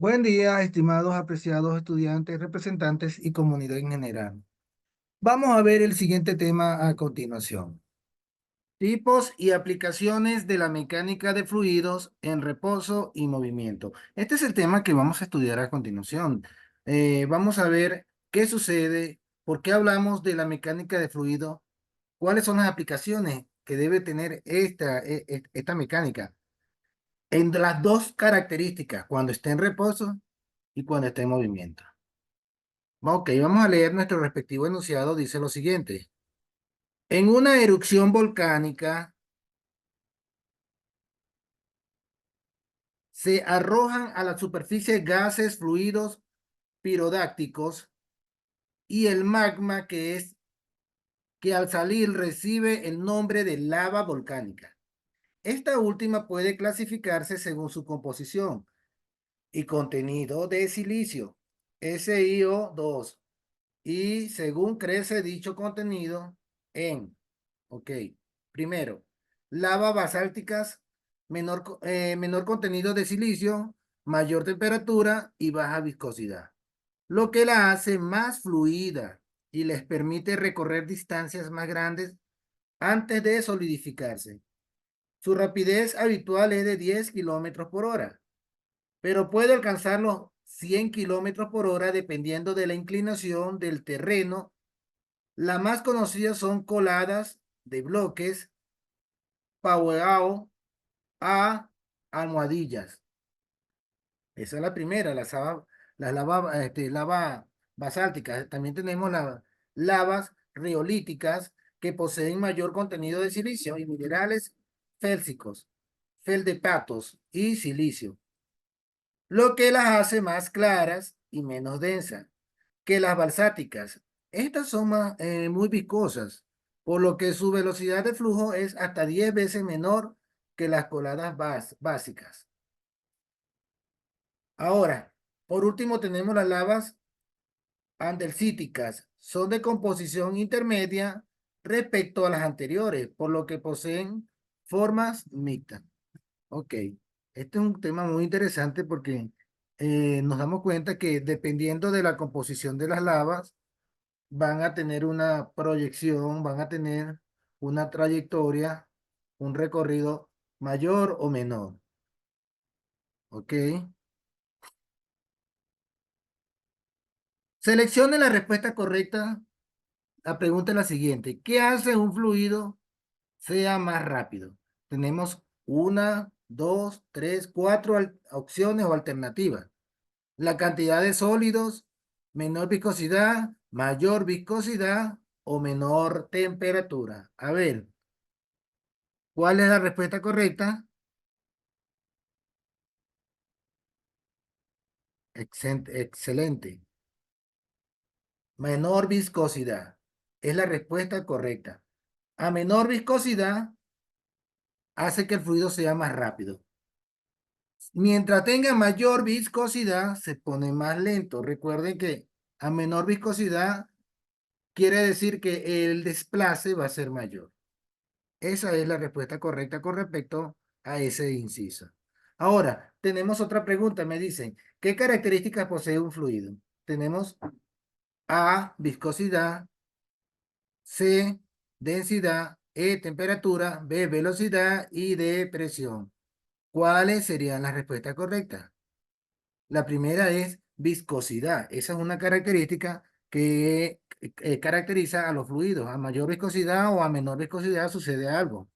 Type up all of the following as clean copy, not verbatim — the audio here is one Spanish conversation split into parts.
Buen día, estimados apreciados estudiantes, representantes y comunidad en general. Vamos a ver el siguiente tema a continuación. Tipos y aplicaciones de la mecánica de fluidos en reposo y movimiento. Este es el tema que vamos a estudiar a continuación. Vamos a ver qué sucede, por qué hablamos de la mecánica de fluido, cuáles son las aplicaciones que debe tener esta mecánica en las dos características, cuando esté en reposo y cuando esté en movimiento. Ok, vamos a leer nuestro respectivo enunciado. Dice lo siguiente. En una erupción volcánica se arrojan a la superficie gases, fluidos pirodácticos y el magma que al salir recibe el nombre de lava volcánica. Esta última puede clasificarse según su composición y contenido de silicio, SiO2, y según crece dicho contenido en, ok, primero, lava basálticas, menor contenido de silicio, mayor temperatura y baja viscosidad, lo que la hace más fluida y les permite recorrer distancias más grandes antes de solidificarse. Su rapidez habitual es de 10 kilómetros por hora, pero puede alcanzar los 100 kilómetros por hora dependiendo de la inclinación del terreno. Las más conocidas son coladas de bloques, paueao a almohadillas. Esa es la primera, lava basálticas. También tenemos las lavas riolíticas que poseen mayor contenido de silicio y minerales félsicos, feldspatos y silicio, lo que las hace más claras y menos densas que las balsáticas. Estas son muy viscosas, por lo que su velocidad de flujo es hasta 10 veces menor que las coladas básicas. Ahora, por último, tenemos las lavas andesíticas. Son de composición intermedia respecto a las anteriores, por lo que poseen formas mixtas. Ok, este es un tema muy interesante porque nos damos cuenta que dependiendo de la composición de las lavas, van a tener una proyección, van a tener una trayectoria, un recorrido mayor o menor. ¿Ok? Seleccione la respuesta correcta. La pregunta es la siguiente. ¿Qué hace un fluido sea más rápido? Tenemos una, dos, tres, cuatro opciones o alternativas. La cantidad de sólidos, menor viscosidad, mayor viscosidad o menor temperatura. A ver, ¿cuál es la respuesta correcta? Excelente. Menor viscosidad. Es la respuesta correcta. A menor viscosidad hace que el fluido sea más rápido. Mientras tenga mayor viscosidad, se pone más lento. Recuerden que a menor viscosidad quiere decir que el desplace va a ser mayor. Esa es la respuesta correcta con respecto a ese inciso. Ahora, tenemos otra pregunta. Me dicen, ¿qué características posee un fluido? Tenemos A, viscosidad; C, densidad; E, temperatura; B, velocidad; y D, presión. ¿Cuáles serían las respuestas correctas? La primera es viscosidad. Esa es una característica que caracteriza a los fluidos. A mayor viscosidad o a menor viscosidad sucede algo.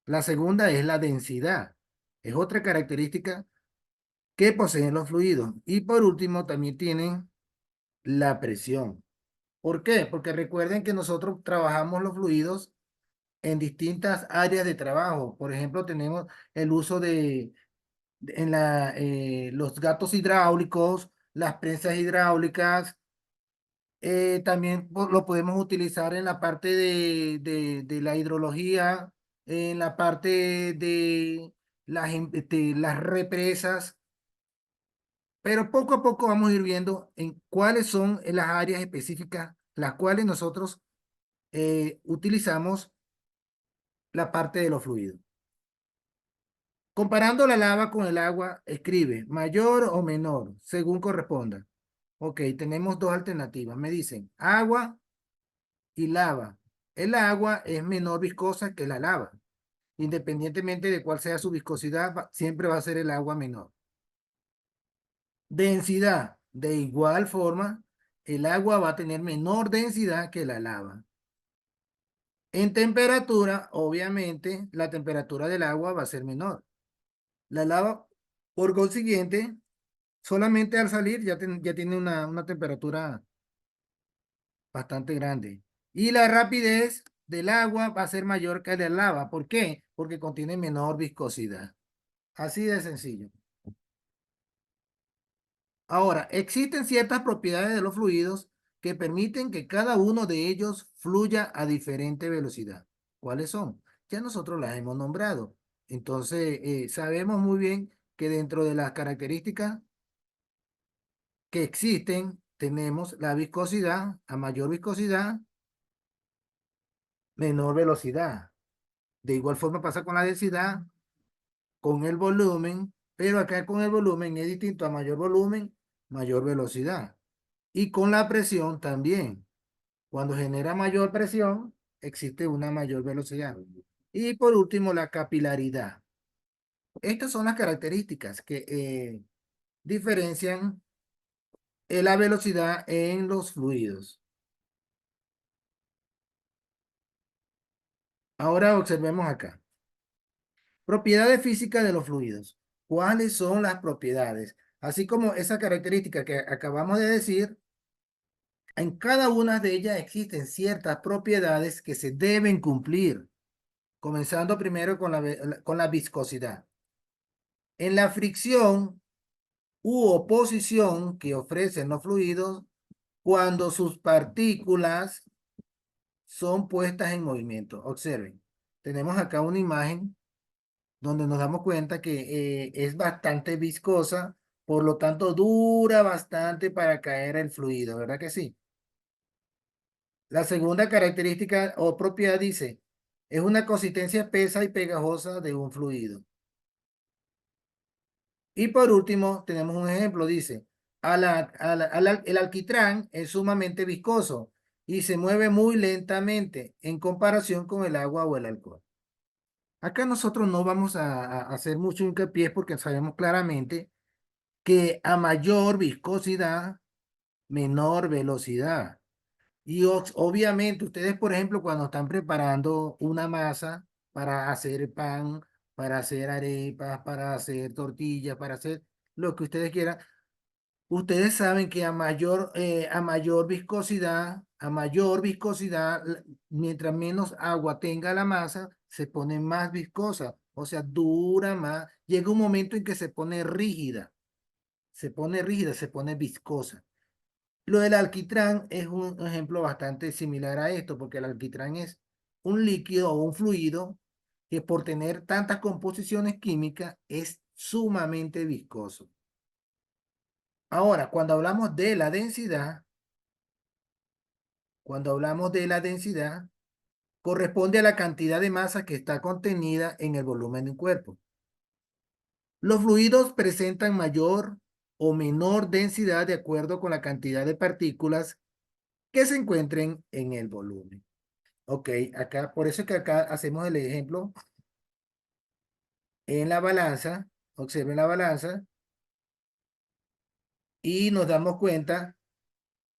La segunda es la densidad. Es otra característica que poseen los fluidos. Y por último, también tienen la presión. ¿Por qué? Porque recuerden que nosotros trabajamos los fluidos en distintas áreas de trabajo. Por ejemplo, tenemos el uso los gatos hidráulicos, las prensas hidráulicas. También lo podemos utilizar en la parte de la hidrología, en la parte de las represas, pero poco a poco vamos a ir viendo en cuáles son las áreas específicas las cuales nosotros utilizamos la parte de los fluidos. Comparando la lava con el agua, escribe mayor o menor, según corresponda. Ok, tenemos dos alternativas. Me dicen agua y lava. El agua es menor viscosa que la lava. Independientemente de cuál sea su viscosidad, siempre va a ser el agua menor. Densidad. De igual forma, el agua va a tener menor densidad que la lava. En temperatura, obviamente, la temperatura del agua va a ser menor. La lava, por consiguiente, solamente al salir ya tiene una temperatura bastante grande. Y la rapidez del agua va a ser mayor que la de la lava. ¿Por qué? Porque contiene menor viscosidad. Así de sencillo. Ahora, existen ciertas propiedades de los fluidos que permiten que cada uno de ellos fluya a diferente velocidad. ¿Cuáles son? Ya nosotros las hemos nombrado. Entonces, sabemos muy bien que dentro de las características que existen, tenemos la viscosidad, a mayor viscosidad, menor velocidad. De igual forma pasa con la densidad, con el volumen, pero acá con el volumen es distinto, a mayor volumen, mayor velocidad. Y con la presión también. Cuando genera mayor presión, existe una mayor velocidad. Y por último, la capilaridad. Estas son las características que diferencian la velocidad en los fluidos. Ahora observemos acá. Propiedades físicas de los fluidos. ¿Cuáles son las propiedades? Así como esa característica que acabamos de decir, en cada una de ellas existen ciertas propiedades que se deben cumplir, comenzando primero con la viscosidad. En la fricción u oposición que ofrecen los fluidos, cuando sus partículas son puestas en movimiento. Observen, tenemos acá una imagen donde nos damos cuenta que es bastante viscosa, por lo tanto dura bastante para caer el fluido, ¿verdad que sí? La segunda característica o propiedad dice, es una consistencia espesa y pegajosa de un fluido. Y por último, tenemos un ejemplo, dice, el alquitrán es sumamente viscoso y se mueve muy lentamente en comparación con el agua o el alcohol. Acá nosotros no vamos a hacer mucho hincapié porque sabemos claramente que a mayor viscosidad, menor velocidad. Y obviamente ustedes, por ejemplo, cuando están preparando una masa para hacer pan, para hacer arepas, para hacer tortillas, para hacer lo que ustedes quieran, ustedes saben que a mayor viscosidad, mientras menos agua tenga la masa, se pone más viscosa, o sea, dura más. Llega un momento en que se pone viscosa. Lo del alquitrán es un ejemplo bastante similar a esto, porque el alquitrán es un líquido o un fluido que por tener tantas composiciones químicas es sumamente viscoso. Ahora, cuando hablamos de la densidad, corresponde a la cantidad de masa que está contenida en el volumen de un cuerpo. Los fluidos presentan mayor o menor densidad de acuerdo con la cantidad de partículas que se encuentren en el volumen. Ok, acá, por eso es que acá hacemos el ejemplo en la balanza, observen la balanza y nos damos cuenta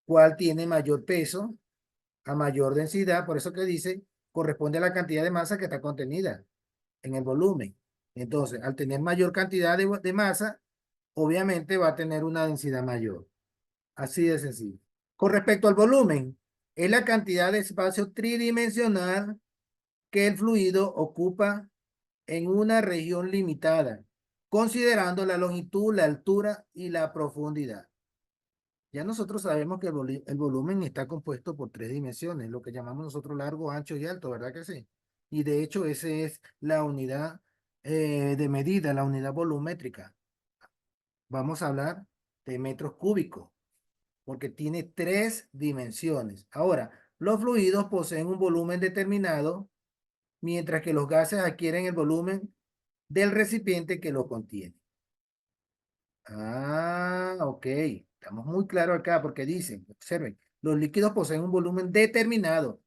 cuál tiene mayor peso a mayor densidad, por eso que dice, corresponde a la cantidad de masa que está contenida en el volumen. Entonces, al tener mayor cantidad de masa, obviamente va a tener una densidad mayor. Así de sencillo. Con respecto al volumen, es la cantidad de espacio tridimensional que el fluido ocupa en una región limitada, considerando la longitud, la altura y la profundidad. Ya nosotros sabemos que el volumen está compuesto por tres dimensiones, lo que llamamos nosotros largo, ancho y alto, ¿verdad que sí? Y de hecho, esa es la unidad de medida, la unidad volumétrica. Vamos a hablar de metros cúbicos, porque tiene tres dimensiones. Ahora, los fluidos poseen un volumen determinado, mientras que los gases adquieren el volumen del recipiente que lo contiene. Ah, ok. Estamos muy claros acá porque dicen, observen, los líquidos poseen un volumen determinado.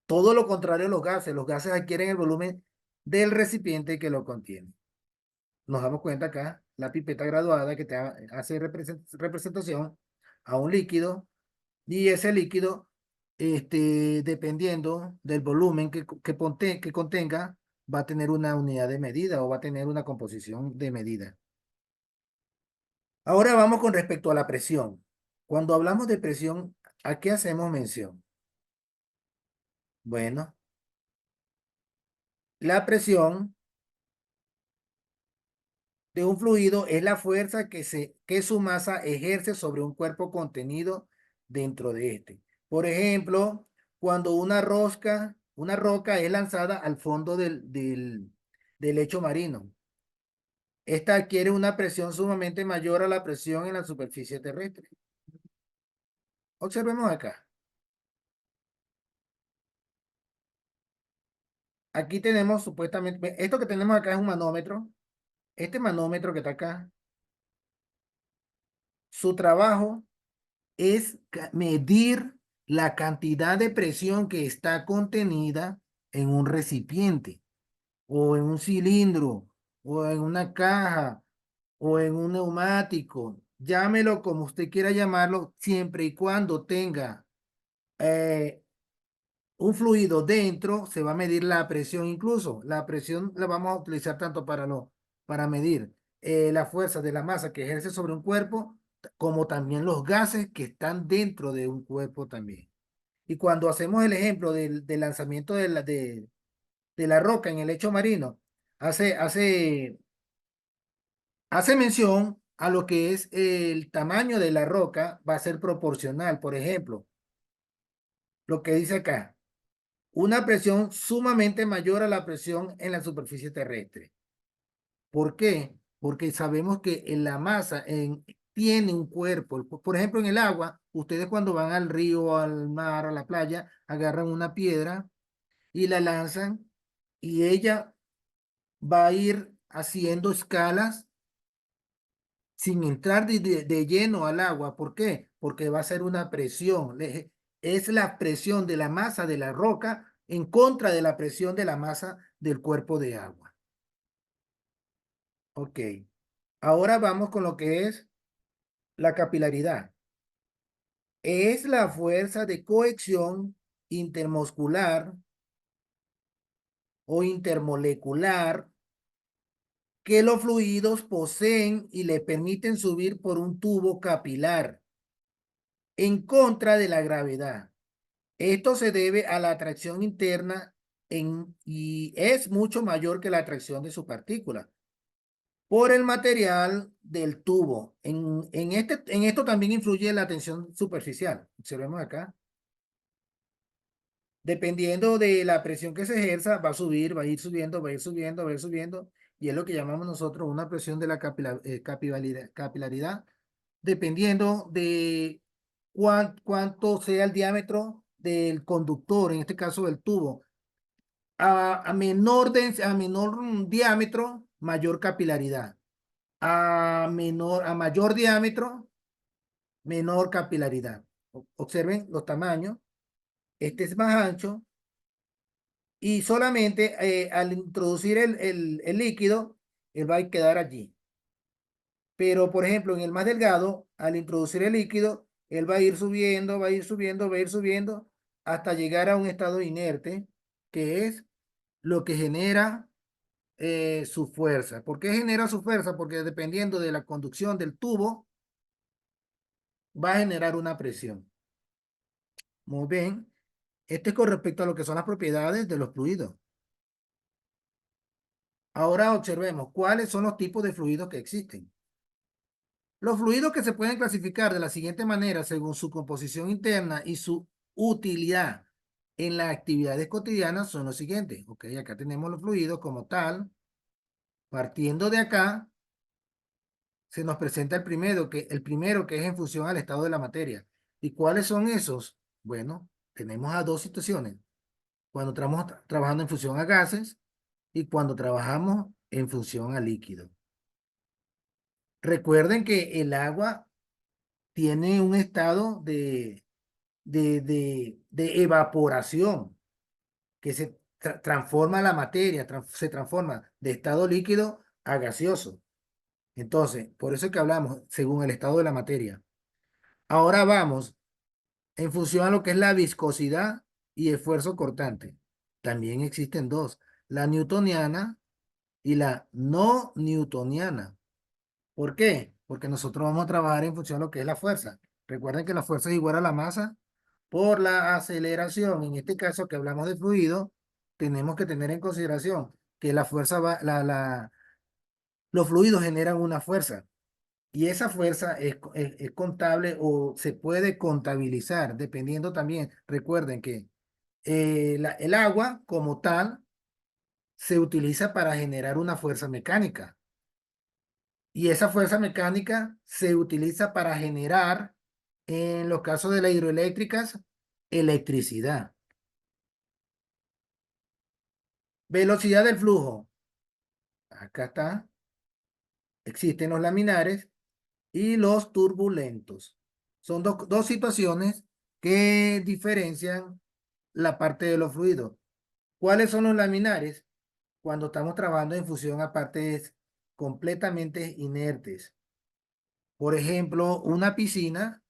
Todo lo contrario a los gases. Los gases adquieren el volumen del recipiente que lo contiene. Nos damos cuenta acá, la pipeta graduada que te hace representación a un líquido y ese líquido, dependiendo del volumen que contenga, va a tener una unidad de medida o va a tener una composición de medida. Ahora vamos con respecto a la presión. Cuando hablamos de presión, ¿a qué hacemos mención? Bueno, la presión de un fluido es la fuerza que su masa ejerce sobre un cuerpo contenido dentro de este. Por ejemplo, cuando una roca es lanzada al fondo del lecho marino, esta adquiere una presión sumamente mayor a la presión en la superficie terrestre. Observemos acá. Aquí tenemos supuestamente, esto que tenemos acá es un manómetro. Este manómetro que está acá, su trabajo es medir la cantidad de presión que está contenida en un recipiente o en un cilindro o en una caja o en un neumático. Llámelo como usted quiera llamarlo, siempre y cuando tenga eh, un fluido dentro, se va a medir la presión incluso. La presión la vamos a utilizar tanto para medir la fuerza de la masa que ejerce sobre un cuerpo, como también los gases que están dentro de un cuerpo también. Y cuando hacemos el ejemplo del lanzamiento de la roca en el lecho marino, hace, hace, hace mención a lo que es el tamaño de la roca va a ser proporcional. Por ejemplo, lo que dice acá. Una presión sumamente mayor a la presión en la superficie terrestre. ¿Por qué? Porque sabemos que en la masa tiene un cuerpo. Por ejemplo, en el agua, ustedes cuando van al río, al mar, a la playa, agarran una piedra y la lanzan y ella va a ir haciendo escalas sin entrar de lleno al agua. ¿Por qué? Porque va a ser una presión. Es la presión de la masa de la roca en contra de la presión de la masa del cuerpo de agua. Ok. Ahora vamos con lo que es la capilaridad. Es la fuerza de cohesión intermuscular o intermolecular que los fluidos poseen y le permiten subir por un tubo capilar en contra de la gravedad. Esto se debe a la atracción interna y es mucho mayor que la atracción de su partícula por el material del tubo. En esto también influye la tensión superficial. Observemos acá. Dependiendo de la presión que se ejerza, va a subir, va a ir subiendo, va a ir subiendo, va a ir subiendo. Y es lo que llamamos nosotros una presión de la capilaridad, dependiendo de cuánto sea el diámetro del conductor, en este caso del tubo. A menor diámetro, mayor capilaridad. A mayor diámetro, menor capilaridad. Observen los tamaños. Este es más ancho y solamente al introducir el líquido, él va a quedar allí. Pero, por ejemplo, en el más delgado, al introducir el líquido, él va a ir subiendo, va a ir subiendo, va a ir subiendo hasta llegar a un estado inerte, que es lo que genera su fuerza. ¿Por qué genera su fuerza? Porque dependiendo de la conducción del tubo, va a generar una presión. Muy bien. Esto es con respecto a lo que son las propiedades de los fluidos. Ahora observemos cuáles son los tipos de fluidos que existen. Los fluidos que se pueden clasificar de la siguiente manera según su composición interna y su utilidad en las actividades cotidianas son los siguientes. Ok, acá tenemos los fluidos como tal. Partiendo de acá, se nos presenta el primero que es en función al estado de la materia. ¿Y cuáles son esos? Bueno, tenemos a dos situaciones. Cuando estamos trabajando en función a gases y cuando trabajamos en función al líquido. Recuerden que el agua tiene un estado de evaporación, que se transforma la materia, se transforma de estado líquido a gaseoso. Entonces, por eso es que hablamos según el estado de la materia. Ahora vamos en función a lo que es la viscosidad y esfuerzo cortante. También existen dos, la newtoniana y la no newtoniana. ¿Por qué? Porque nosotros vamos a trabajar en función a lo que es la fuerza. Recuerden que la fuerza es igual a la masa por la aceleración. En este caso que hablamos de fluido, tenemos que tener en consideración que la fuerza va, los fluidos generan una fuerza y esa fuerza es contable o se puede contabilizar dependiendo también. Recuerden que el agua como tal se utiliza para generar una fuerza mecánica y esa fuerza mecánica se utiliza para generar, en los casos de las hidroeléctricas, electricidad. Velocidad del flujo. Acá está. Existen los laminares y los turbulentos. Son dos situaciones que diferencian la parte de los fluidos. ¿Cuáles son los laminares? Cuando estamos trabajando en fusión a partes completamente inertes. Por ejemplo, una piscina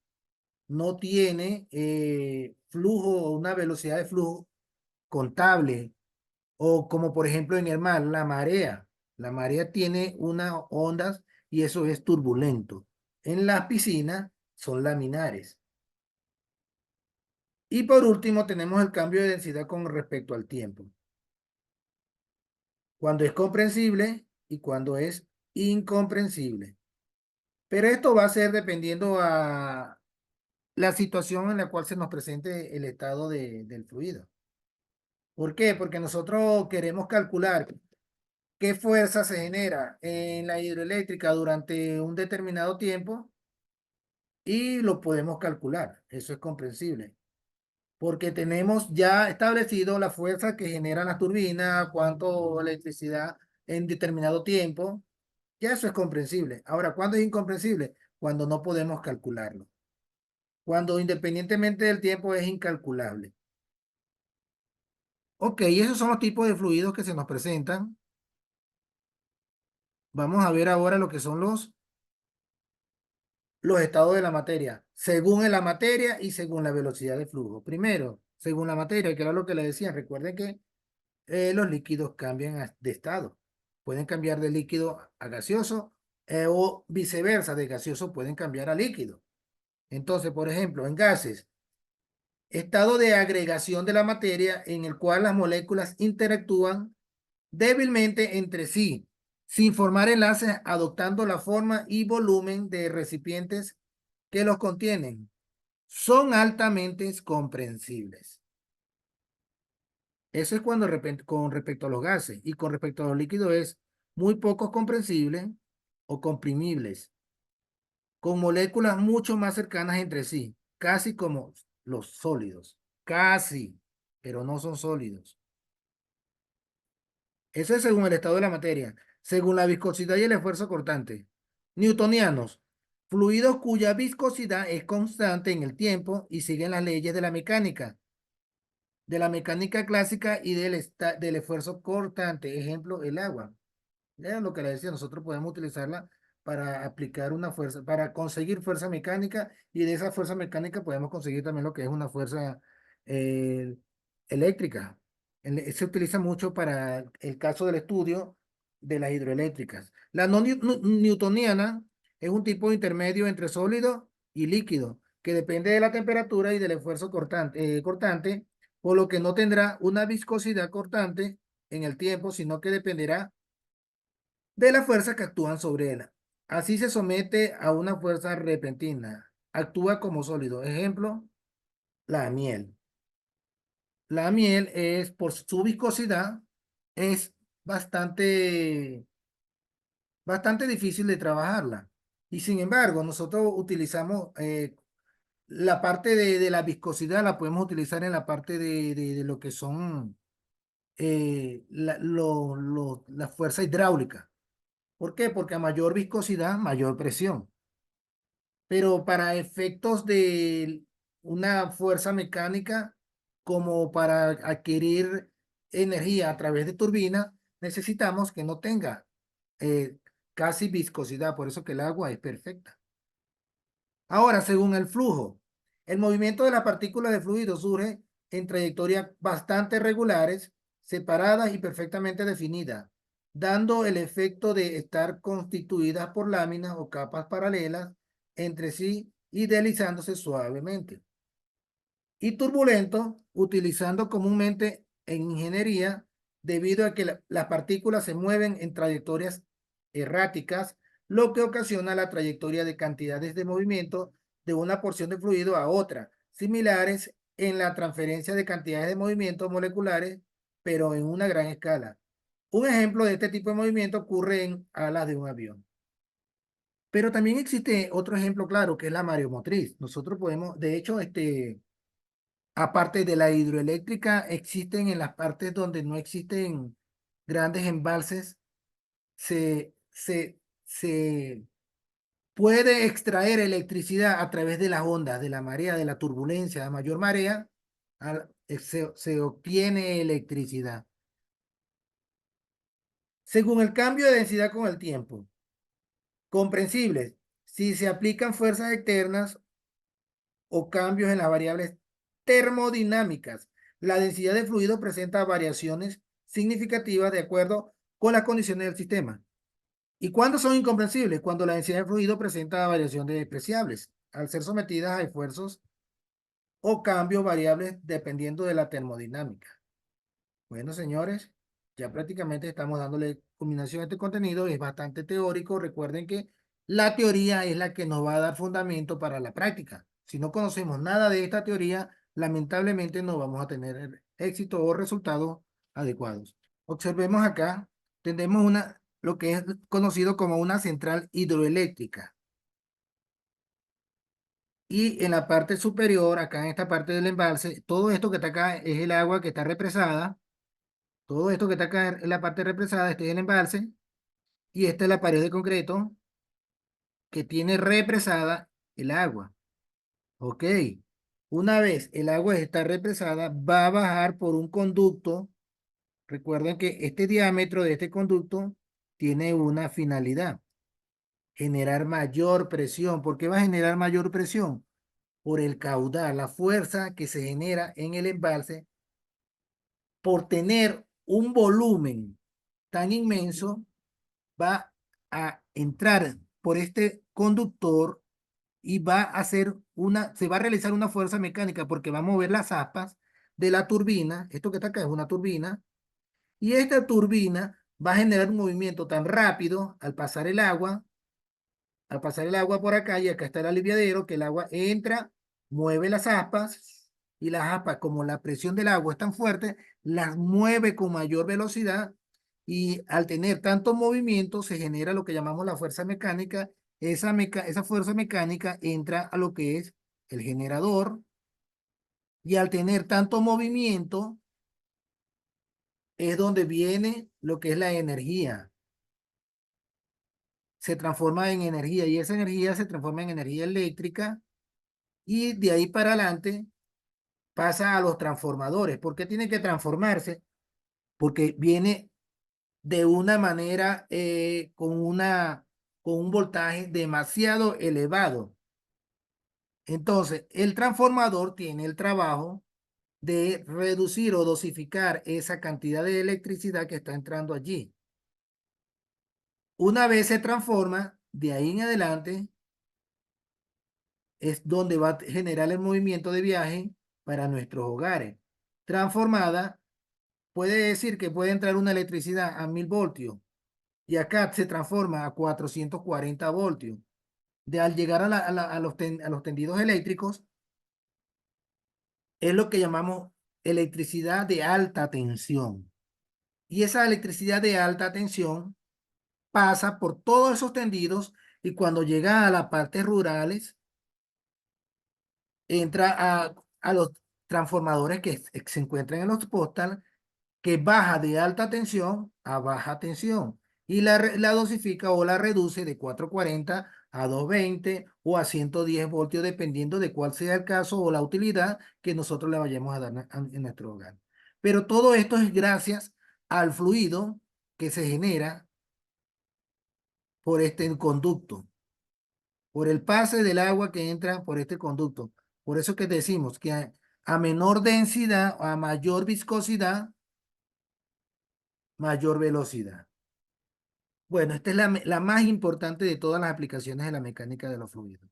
no tiene flujo o una velocidad de flujo contable. O como por ejemplo en el mar, la marea. La marea tiene unas ondas y eso es turbulento. En las piscinas son laminares. Y por último tenemos el cambio de densidad con respecto al tiempo. Cuando es comprensible y cuando es incomprensible. Pero esto va a ser dependiendo a la situación en la cual se nos presente el estado del fluido. ¿Por qué? Porque nosotros queremos calcular qué fuerza se genera en la hidroeléctrica durante un determinado tiempo y lo podemos calcular. Eso es comprensible. Porque tenemos ya establecido la fuerza que generan las turbinas, cuánto electricidad en determinado tiempo. Ya eso es comprensible. Ahora, ¿cuándo es incomprensible? Cuando no podemos calcularlo. Cuando independientemente del tiempo es incalculable. Ok, esos son los tipos de fluidos que se nos presentan. Vamos a ver ahora lo que son los estados de la materia, según en la materia y según la velocidad de flujo. Primero, según la materia, que era lo que le decía, recuerden que los líquidos cambian de estado. Pueden cambiar de líquido a gaseoso o viceversa, de gaseoso pueden cambiar a líquido. Entonces, por ejemplo, en gases, estado de agregación de la materia en el cual las moléculas interactúan débilmente entre sí, sin formar enlaces, adoptando la forma y volumen de recipientes que los contienen. Son altamente comprensibles. Eso es cuando con respecto a los gases y con respecto a los líquidos es muy poco comprensibles o comprimibles, con moléculas mucho más cercanas entre sí, casi como los sólidos, casi, pero no son sólidos. Eso es según el estado de la materia, según la viscosidad y el esfuerzo cortante. Newtonianos, fluidos cuya viscosidad es constante en el tiempo y siguen las leyes de la mecánica clásica y del esfuerzo cortante. Ejemplo, el agua. Era lo que le decía, nosotros podemos utilizarla para aplicar una fuerza, para conseguir fuerza mecánica y de esa fuerza mecánica podemos conseguir también lo que es una fuerza eh, eléctrica. Se utiliza mucho para el caso del estudio de las hidroeléctricas. La no newtoniana es un tipo intermedio entre sólido y líquido que depende de la temperatura y del esfuerzo cortante, por lo que no tendrá una viscosidad cortante en el tiempo, sino que dependerá de las fuerzas que actúan sobre él. Así se somete a una fuerza repentina. Actúa como sólido. Ejemplo, la miel. La miel es, por su viscosidad, es bastante difícil de trabajarla. Y sin embargo, nosotros utilizamos la parte de la viscosidad, la podemos utilizar en la parte de lo que son la fuerza hidráulica. ¿Por qué? Porque a mayor viscosidad, mayor presión. Pero para efectos de una fuerza mecánica, como para adquirir energía a través de turbina, necesitamos que no tenga eh, casi viscosidad, por eso que el agua es perfecta. Ahora, según el flujo, el movimiento de las partículas de fluido surge en trayectorias bastante regulares, separadas y perfectamente definidas, dando el efecto de estar constituidas por láminas o capas paralelas entre sí y deslizándose suavemente. Y turbulento, utilizando comúnmente en ingeniería, debido a que las partículas se mueven en trayectorias erráticas, lo que ocasiona la trayectoria de cantidades de movimiento de una porción de fluido a otra, similares en la transferencia de cantidades de movimientos moleculares, pero en una gran escala. Un ejemplo de este tipo de movimiento ocurre en alas de un avión. Pero también existe otro ejemplo claro, que es la mareomotriz. Nosotros podemos, de hecho, aparte de la hidroeléctrica, existen en las partes donde no existen grandes embalses, se puede extraer electricidad a través de las ondas, de la marea, de la turbulencia. A mayor marea, se obtiene electricidad. Según el cambio de densidad con el tiempo, comprensibles, si se aplican fuerzas externas o cambios en las variables termodinámicas. La densidad de fluido presenta variaciones significativas de acuerdo con las condiciones del sistema. ¿Y cuándo son incomprensibles? Cuando la densidad de fluido presenta variaciones despreciables, al ser sometidas a esfuerzos o cambios variables dependiendo de la termodinámica. Bueno, señores, ya prácticamente estamos dándole culminación a este contenido. Es bastante teórico. Recuerden que la teoría es la que nos va a dar fundamento para la práctica. Si no conocemos nada de esta teoría, lamentablemente no vamos a tener éxito o resultados adecuados. Observemos acá, tenemos lo que es conocido como una central hidroeléctrica. Y en la parte superior, acá en esta parte del embalse, todo esto que está acá es el agua que está represada. Todo esto que está acá en la parte represada, este es el embalse y esta es la pared de concreto que tiene represada el agua. Ok. Una vez el agua está represada, va a bajar por un conducto. Recuerden que este diámetro de este conducto tiene una finalidad: generar mayor presión. ¿Por qué va a generar mayor presión? Por el caudal, la fuerza que se genera en el embalse por tener un volumen tan inmenso, va a entrar por este conductor y va a hacer se va a realizar una fuerza mecánica porque va a mover las aspas de la turbina. Esto que está acá es una turbina. Y esta turbina va a generar un movimiento tan rápido al pasar el agua por acá, y acá está el aliviadero, que el agua entra, mueve las aspas, y las aspas, como la presión del agua es tan fuerte, las mueve con mayor velocidad, y al tener tanto movimiento se genera lo que llamamos la fuerza mecánica. Esa fuerza mecánica entra a lo que es el generador, y al tener tanto movimiento es donde viene lo que es la energía. Se transforma en energía, y esa energía se transforma en energía eléctrica, y de ahí para adelante pasa a los transformadores. ¿Por qué tiene que transformarse? Porque viene de una manera con un voltaje demasiado elevado. Entonces, el transformador tiene el trabajo de reducir o dosificar esa cantidad de electricidad que está entrando allí. Una vez se transforma, de ahí en adelante es donde va a generar el movimiento de viaje para nuestros hogares. Transformada puede decir que puede entrar una electricidad a 1000 voltios, y acá se transforma a 440 voltios. De al llegar a los tendidos eléctricos, es lo que llamamos electricidad de alta tensión. Y esa electricidad de alta tensión pasa por todos esos tendidos, y cuando llega a las partes rurales, entra a los transformadores que se encuentran en los postal, que baja de alta tensión a baja tensión y la dosifica o la reduce de 440 a 220 o a 110 voltios, dependiendo de cuál sea el caso o la utilidad que nosotros le vayamos a dar en nuestro hogar. Pero todo esto es gracias al fluido que se genera por este conducto, por el pase del agua que entra por este conducto. Por eso que decimos que a menor densidad, a mayor viscosidad, mayor velocidad. Bueno, esta es la más importante de todas las aplicaciones de la mecánica de los fluidos.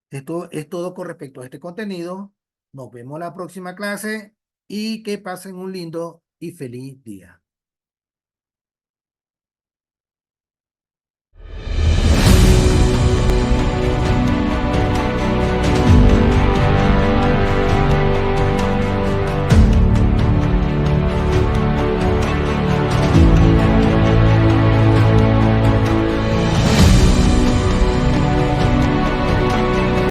Esto es todo con respecto a este contenido. Nos vemos la próxima clase y que pasen un lindo y feliz día.